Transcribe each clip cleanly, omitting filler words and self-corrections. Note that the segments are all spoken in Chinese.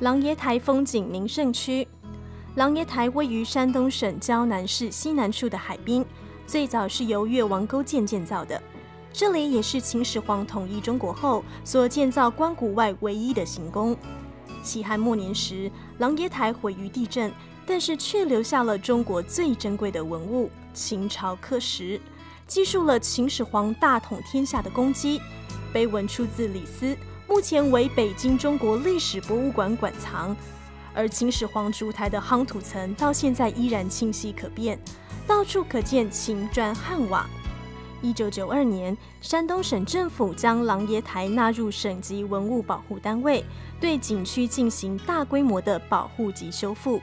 琅琊台风景名胜区。琅琊台位于山东省胶南市西南处的海滨，最早是由越王勾践建造的。这里也是秦始皇统一中国后所建造关谷外唯一的行宫。西汉末年时，琅琊台毁于地震，但是却留下了中国最珍贵的文物——秦朝刻石，记述了秦始皇大统天下的功绩。碑文出自李斯，目前为北京中国历史博物馆馆藏。而秦始皇烛台的夯土层到现在依然清晰可辨，到处可见秦砖汉瓦。1992年，山东省政府将琅琊台纳入省级文物保护单位，对景区进行大规模的保护及修复，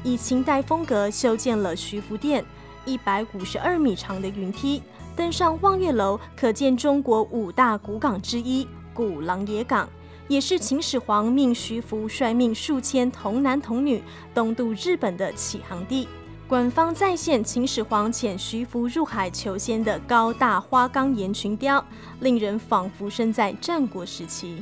以秦代风格修建了徐福殿，152米长的云梯，登上望月楼可见中国5大古港之一古琅琊港，也是秦始皇命徐福率命数千童男童女东渡日本的启航地。馆方再现秦始皇遣徐福入海求仙的高大花岗岩群雕，令人仿佛身在战国时期。